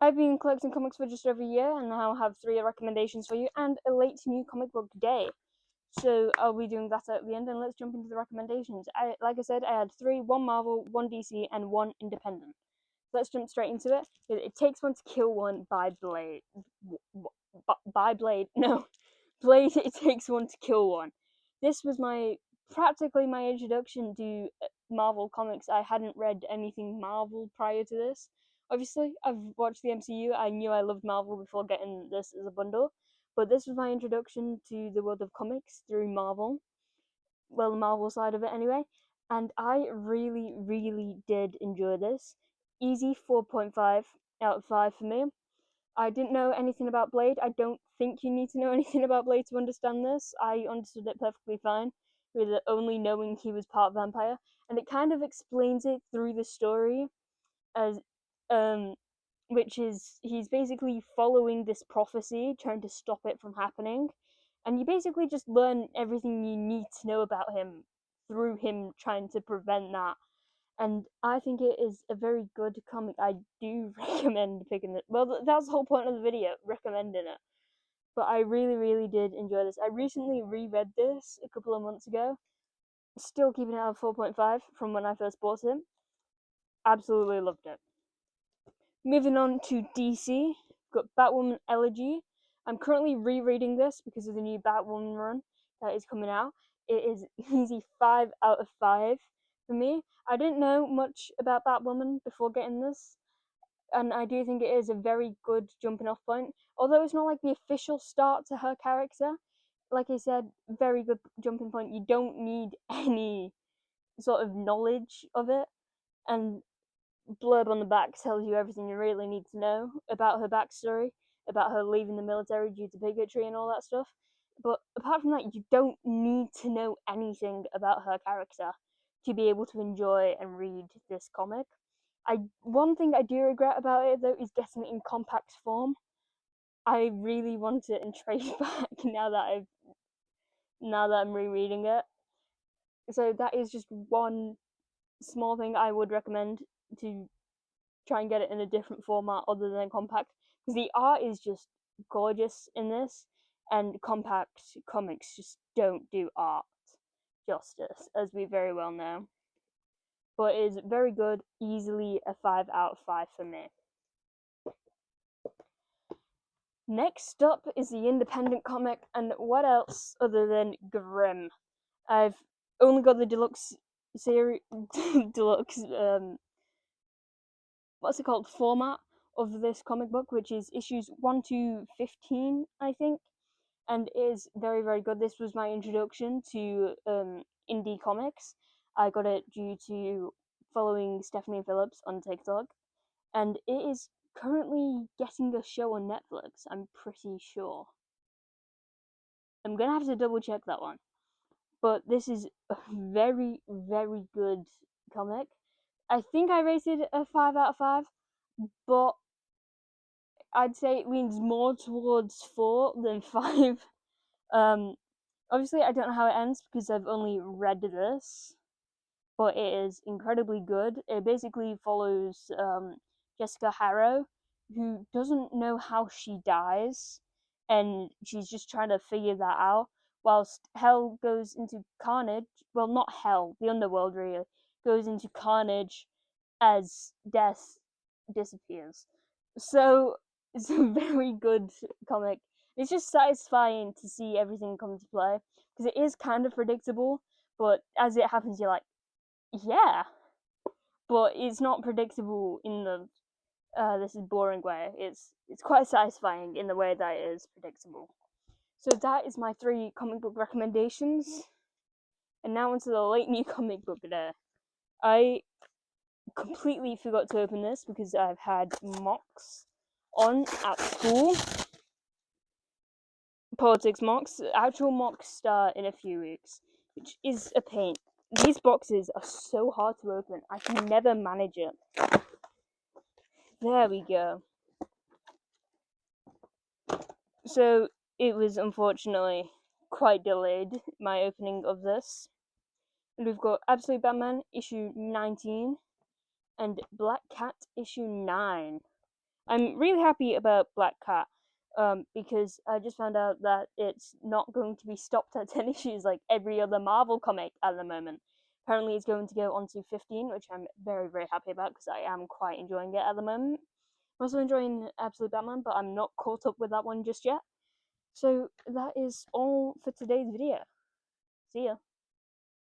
I've been collecting comics for just over a year and now have 3 recommendations for you and a late new comic book day. So I'll be doing that at the end, and let's jump into the recommendations. Like I said, I had 3: 1 Marvel, 1 DC, and 1 independent. Let's jump straight into it. It Takes One to Kill One by Blade. By Blade? No, Blade. It Takes One to Kill One. This was practically my introduction to Marvel comics. I hadn't read anything Marvel prior to this. Obviously, I've watched the MCU. I knew I loved Marvel before getting this as a bundle, but this was my introduction to the world of comics through Marvel. Well, the Marvel side of it anyway. And I really, really did enjoy this. Easy 4.5 out of 5 for me. I didn't know anything about Blade. I don't think you need to know anything about Blade to understand this. I understood it perfectly fine, with only knowing he was part vampire, and it kind of explains it through the story, as um, which is he's basically following this prophecy, trying to stop it from happening, and you basically just learn everything you need to know about him through him trying to prevent that. And I think it is a very good comic. I do recommend picking it. Well, that's the whole point of the video, recommending it. But I really, really did enjoy this. I recently reread this a couple of months ago. Still keeping it at 4.5 from when I first bought it. Absolutely loved it. Moving on to DC, got Batwoman Elegy. I'm currently rereading this because of the new Batwoman run that is coming out. It is easy 5 out of 5 for me. I didn't know much about Batwoman before getting this, and I do think it is a very good jumping off point. Although it's not like the official start to her character, like I said, very good jumping point. You don't need any sort of knowledge of it, and blurb on the back tells you everything you really need to know about her backstory, about her leaving the military due to bigotry and all that stuff. But apart from that, you don't need to know anything about her character to be able to enjoy and read this comic. One thing I do regret about it though is getting it in compact form. I really want it in trade back now that I'm rereading it. So that is just one small thing I would recommend, to try and get it in a different format other than compact, because the art is just gorgeous in this, and compact comics just don't do art justice, as we very well know. But it is very good, easily a 5 out of 5 for me. Next up is the independent comic, and what else other than Grimm? I've only got the deluxe series, deluxe what's it called, format of this comic book, which is issues 1 to 15, I think, and is very, very good. This was my introduction to indie comics. I got it due to following Stephanie Phillips on TikTok, and it is currently getting a show on Netflix, I'm pretty sure. I'm gonna have to double check that one. But this is a very, very good comic. I think I rated it a 5 out of 5, but I'd say it leans more towards 4 than 5. Um, Obviously, I don't know how it ends because I've only read this, but it is incredibly good. It basically follows Jessica Harrow, who doesn't know how she dies, and she's just trying to figure that out. Whilst Hell goes into carnage, well, not Hell, the underworld really goes into carnage as death disappears. So it's a very good comic. It's just satisfying to see everything come to play, because it is kind of predictable, but as it happens, you're like, yeah, but it's not predictable in the this is boring way. It's quite satisfying in the way that it is predictable. So that is my 3 comic book recommendations, and now into the late new comic book there. I completely forgot to open this because I've had mocks on at school. Politics mocks. Actual mocks start in a few weeks, which is a pain. These boxes are so hard to open. I can never manage it. There we go. So it was unfortunately quite delayed, my opening of this. And we've got Absolute Batman issue 19 and Black Cat issue 9. I'm really happy about Black Cat, because I just found out that it's not going to be stopped at 10 issues like every other Marvel comic at the moment. Apparently, it's going to go on to 15, which I'm very, very happy about because I am quite enjoying it at the moment. I'm also enjoying Absolute Batman, but I'm not caught up with that one just yet. So that is all for today's video. See ya.